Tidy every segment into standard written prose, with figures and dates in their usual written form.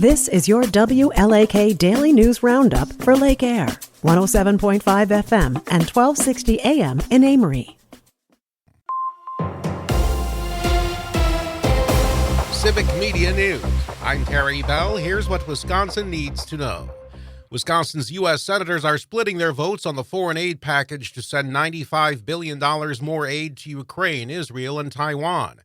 This is your WLAK Daily News Roundup for Lake Air, 107.5 FM and 1260 AM in Amory. Civic Media News. I'm Terry Bell. Here's what Wisconsin needs to know. Wisconsin's U.S. senators are splitting their votes on the foreign aid package to send $95 billion more aid to Ukraine, Israel, and Taiwan.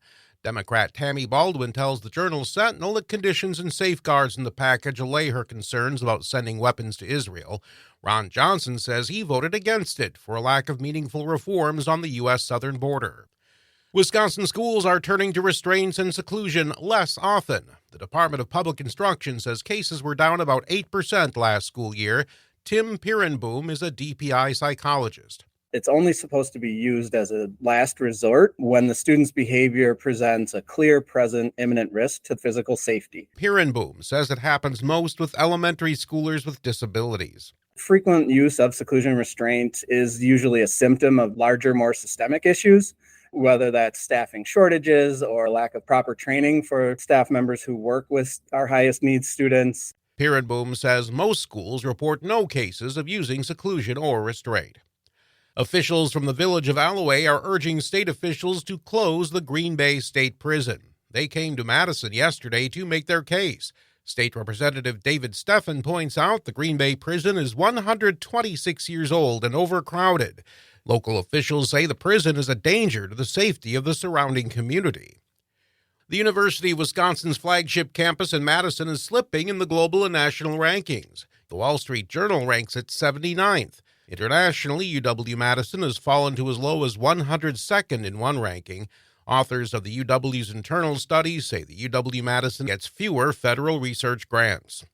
Democrat Tammy Baldwin tells the Journal Sentinel that conditions and safeguards in the package allay her concerns about sending weapons to Israel. Ron Johnson says he voted against it for a lack of meaningful reforms on the U.S. southern border. Wisconsin schools are turning to restraints and seclusion less often. The Department of Public Instruction says cases were down about 8% last school year. Tim Pirenboom is a DPI psychologist. It's only supposed to be used as a last resort when the student's behavior presents a clear, present, imminent risk to physical safety. Pirenboom says it happens most with elementary schoolers with disabilities. Frequent use of seclusion restraint is usually a symptom of larger, more systemic issues, whether that's staffing shortages or lack of proper training for staff members who work with our highest needs students. Pirenboom says most schools report no cases of using seclusion or restraint. Officials from the village of Alloway are urging state officials to close the Green Bay State Prison. They came to Madison yesterday to make their case. State Representative David Steffen points out the Green Bay Prison is 126 years old and overcrowded. Local officials say the prison is a danger to the safety of the surrounding community. The University of Wisconsin's flagship campus in Madison is slipping in the global and national rankings. The Wall Street Journal ranks it 79th. Internationally, UW-Madison has fallen to as low as 102nd in one ranking. Authors of the UW's internal studies say the UW-Madison gets fewer federal research grants.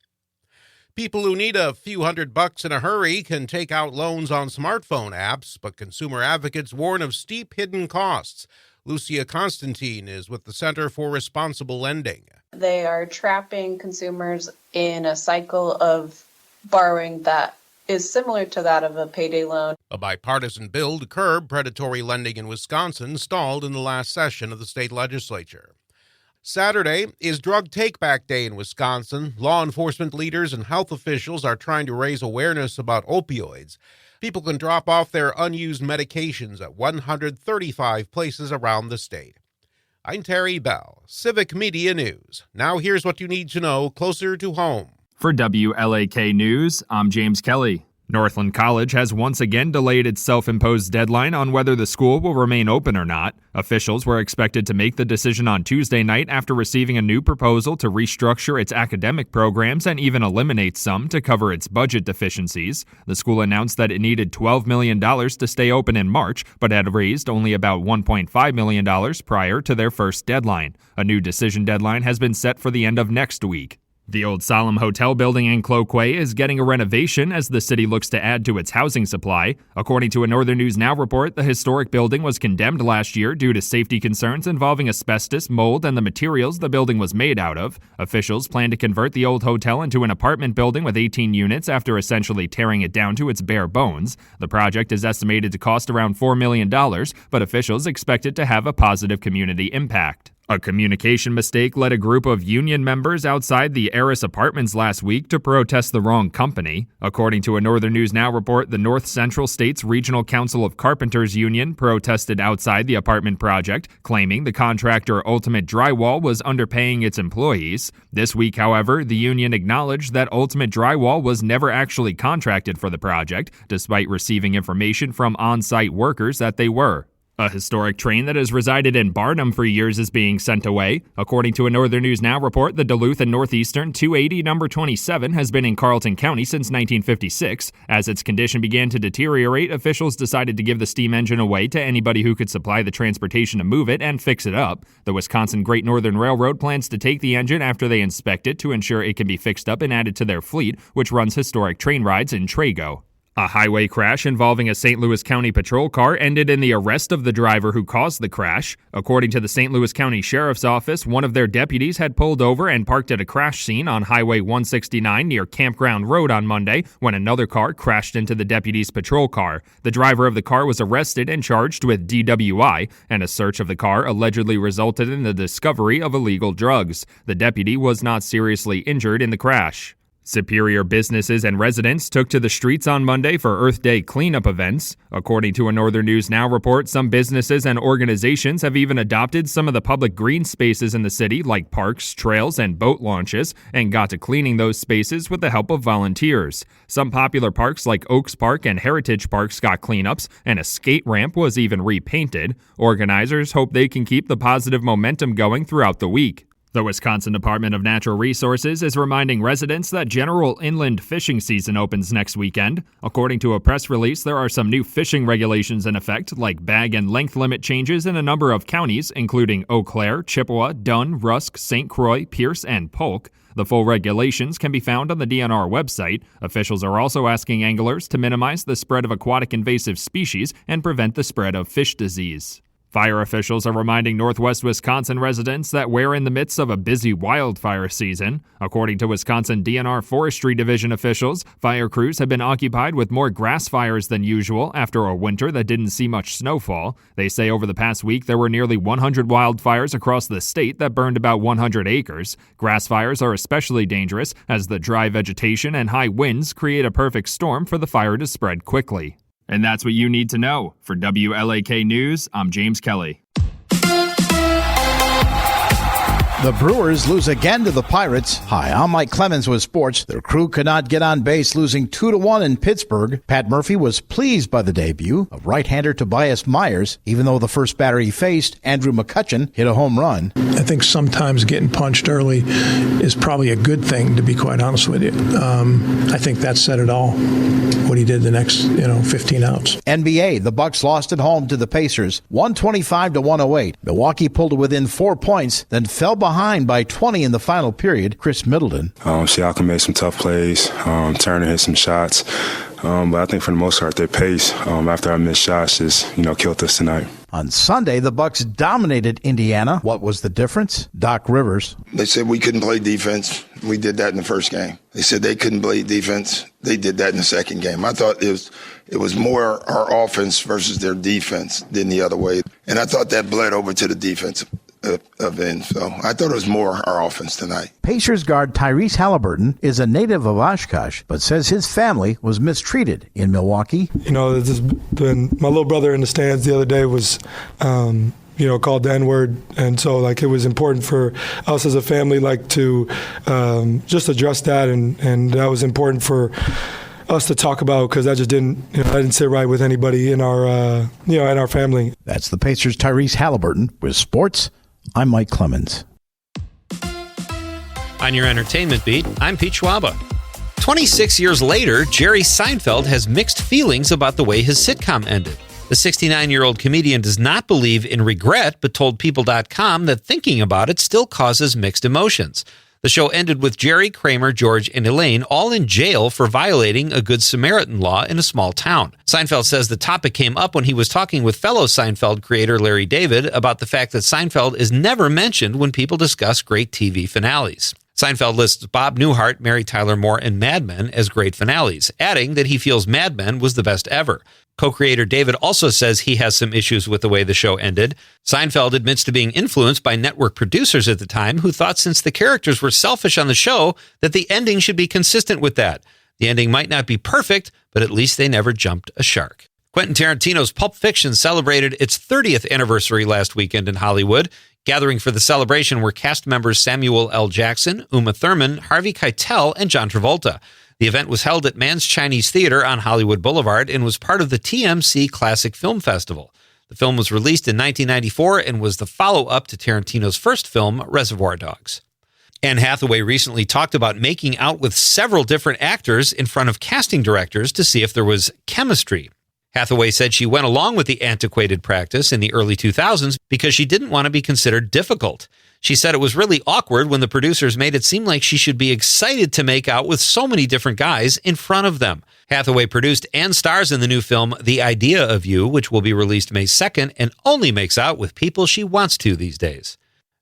People who need a few $100 in a hurry can take out loans on smartphone apps, but consumer advocates warn of steep hidden costs. Lucia Constantine is with the Center for Responsible Lending. They are trapping consumers in a cycle of borrowing that is similar to that of a payday loan. A bipartisan bill to curb predatory lending in Wisconsin stalled in the last session of the state legislature. Saturday is Drug Take-Back Day in Wisconsin. Law enforcement leaders and health officials are trying to raise awareness about opioids. People can drop off their unused medications at 135 places around the state. I'm Terry Bell, Civic Media News. Now here's what you need to know closer to home. For WLAK News, I'm James Kelly. Northland College has once again delayed its self-imposed deadline on whether the school will remain open or not. Officials were expected to make the decision on Tuesday night after receiving a new proposal to restructure its academic programs and even eliminate some to cover its budget deficiencies. The school announced that it needed $12 million to stay open in March, but had raised only about $1.5 million prior to their first deadline. A new decision deadline has been set for the end of next week. The old Solemn Hotel building in Cloquet is getting a renovation as the city looks to add to its housing supply. According to a Northern News Now report, the historic building was condemned last year due to safety concerns involving asbestos, mold, and the materials the building was made out of. Officials plan to convert the old hotel into an apartment building with 18 units after essentially tearing it down to its bare bones. The project is estimated to cost around $4 million, but officials expect it to have a positive community impact. A communication mistake led a group of union members outside the Eris Apartments last week to protest the wrong company. According to a Northern News Now report, the North Central States Regional Council of Carpenters Union protested outside the apartment project, claiming the contractor Ultimate Drywall was underpaying its employees. This week, however, the union acknowledged that Ultimate Drywall was never actually contracted for the project, despite receiving information from on-site workers that they were. A historic train that has resided in Barnum for years is being sent away. According to a Northern News Now report, the Duluth and Northeastern 280 number 27 has been in Carleton County since 1956. As its condition began to deteriorate, officials decided to give the steam engine away to anybody who could supply the transportation to move it and fix it up. The Wisconsin Great Northern Railroad plans to take the engine after they inspect it to ensure it can be fixed up and added to their fleet, which runs historic train rides in Trago. A highway crash involving a St. Louis County patrol car ended in the arrest of the driver who caused the crash. According to the St. Louis County Sheriff's Office, one of their deputies had pulled over and parked at a crash scene on Highway 169 near Campground Road on Monday when another car crashed into the deputy's patrol car. The driver of the car was arrested and charged with DWI, and a search of the car allegedly resulted in the discovery of illegal drugs. The deputy was not seriously injured in the crash. Superior businesses and residents took to the streets on Monday for Earth Day cleanup events. According to a Northern News Now report, some businesses and organizations have even adopted some of the public green spaces in the city, like parks, trails, and boat launches, and got to cleaning those spaces with the help of volunteers. Some popular parks like Oaks Park and Heritage Parks got cleanups, and a skate ramp was even repainted. Organizers hope they can keep the positive momentum going throughout the week. The Wisconsin Department of Natural Resources is reminding residents that general inland fishing season opens next weekend. According to a press release, there are some new fishing regulations in effect, like bag and length limit changes in a number of counties, including Eau Claire, Chippewa, Dunn, Rusk, St. Croix, Pierce, and Polk. The full regulations can be found on the DNR website. Officials are also asking anglers to minimize the spread of aquatic invasive species and prevent the spread of fish disease. Fire officials are reminding Northwest Wisconsin residents that we're in the midst of a busy wildfire season. According to Wisconsin DNR Forestry Division officials, fire crews have been occupied with more grass fires than usual after a winter that didn't see much snowfall. They say over the past week there were nearly 100 wildfires across the state that burned about 100 acres. Grass fires are especially dangerous as the dry vegetation and high winds create a perfect storm for the fire to spread quickly. And that's what you need to know. For WLAK News, I'm James Kelly. The Brewers lose again to the Pirates. Hi, I'm Mike Clemens with sports. Their crew could not get on base, losing 2-1 in Pittsburgh. Pat Murphy was pleased by the debut of right-hander Tobias Myers, even though the first batter he faced, Andrew McCutchen, hit a home run. I think sometimes getting punched early is probably a good thing, to be quite honest with you. I think that said it all, what he did the next 15 outs. NBA, the Bucks lost at home to the Pacers, 125-108. Milwaukee pulled to within 4 points, then fell behind by 20 in the final period. Chris Middleton. Siakam made some tough plays. Turner hit some shots. But I think for the most part, their pace after our missed shots just, killed us tonight. On Sunday, the Bucks dominated Indiana. What was the difference? Doc Rivers. They said we couldn't play defense. We did that in the first game. They said they couldn't play defense. They did that in the second game. I thought it was more our offense versus their defense than the other way. And I thought that bled over to the defensive end. So I thought it was more our offense tonight. Pacers guard Tyrese Halliburton is a native of Oshkosh, but says his family was mistreated in Milwaukee. This has been my little brother in the stands the other day was called the N-word, and so it was important for us as a family to just address that, and that was important for us to talk about because that just didn't sit right with anybody in our in our family. That's the Pacers' Tyrese Halliburton with sports. I'm Mike Clemens. On your entertainment beat, I'm Pete Schwaba. 26 years later, Jerry Seinfeld has mixed feelings about the way his sitcom ended. The 69-year-old comedian does not believe in regret, but told People.com that thinking about it still causes mixed emotions. The show ended with Jerry, Kramer, George, and Elaine all in jail for violating a Good Samaritan law in a small town. Seinfeld says the topic came up when he was talking with fellow Seinfeld creator Larry David about the fact that Seinfeld is never mentioned when people discuss great TV finales. Seinfeld lists Bob Newhart, Mary Tyler Moore, and Mad Men as great finales, adding that he feels Mad Men was the best ever. Co-creator David also says he has some issues with the way the show ended. Seinfeld admits to being influenced by network producers at the time who thought since the characters were selfish on the show that the ending should be consistent with that. The ending might not be perfect, but at least they never jumped a shark. Quentin Tarantino's Pulp Fiction celebrated its 30th anniversary last weekend in Hollywood. Gathering for the celebration were cast members Samuel L. Jackson, Uma Thurman, Harvey Keitel, and John Travolta. The event was held at Mann's Chinese Theater on Hollywood Boulevard and was part of the TMC Classic Film Festival. The film was released in 1994 and was the follow-up to Tarantino's first film, Reservoir Dogs. Anne Hathaway recently talked about making out with several different actors in front of casting directors to see if there was chemistry. Hathaway said she went along with the antiquated practice in the early 2000s because she didn't want to be considered difficult. She said it was really awkward when the producers made it seem like she should be excited to make out with so many different guys in front of them. Hathaway produced and stars in the new film The Idea of You, which will be released May 2nd, and only makes out with people she wants to these days.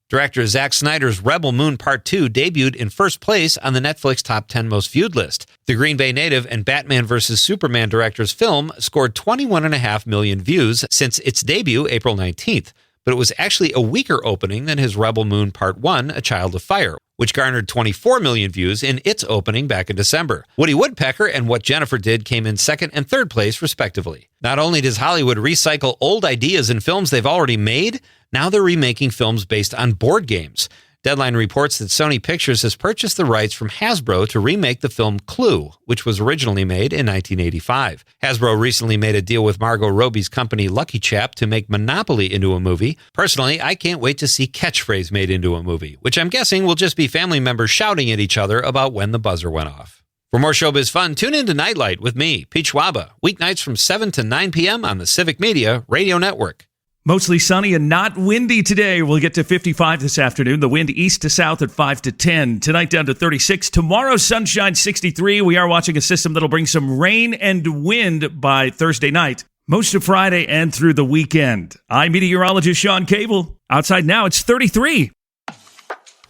Director Zack Snyder's Rebel Moon Part 2 debuted in first place on the Netflix Top 10 Most Viewed list. The Green Bay native and Batman vs. Superman director's film scored 21.5 million views since its debut April 19th. But it was actually a weaker opening than his Rebel Moon Part 1, A Child of Fire, which garnered 24 million views in its opening back in December. Woody Woodpecker and What Jennifer Did came in second and third place, respectively. Not only does Hollywood recycle old ideas in films they've already made, now they're remaking films based on board games. Deadline reports that Sony Pictures has purchased the rights from Hasbro to remake the film Clue, which was originally made in 1985. Hasbro recently made a deal with Margot Robbie's company Lucky Chap to make Monopoly into a movie. Personally, I can't wait to see Catchphrase made into a movie, which I'm guessing will just be family members shouting at each other about when the buzzer went off. For more showbiz fun, tune in to Nightlight with me, Pete Schwaba, weeknights from 7 to 9 p.m. on the Civic Media Radio Network. Mostly sunny and not windy today. We'll get to 55 this afternoon. The wind east to south at 5 to 10. Tonight down to 36. Tomorrow, sunshine 63. We are watching a system that'll bring some rain and wind by Thursday night. Most of Friday and through the weekend. I'm meteorologist Sean Cable. Outside now, it's 33.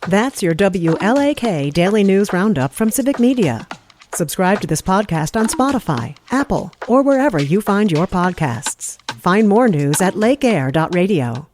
That's your WLAK Daily News Roundup from Civic Media. Subscribe to this podcast on Spotify, Apple, or wherever you find your podcasts. Find more news at lakeair.radio.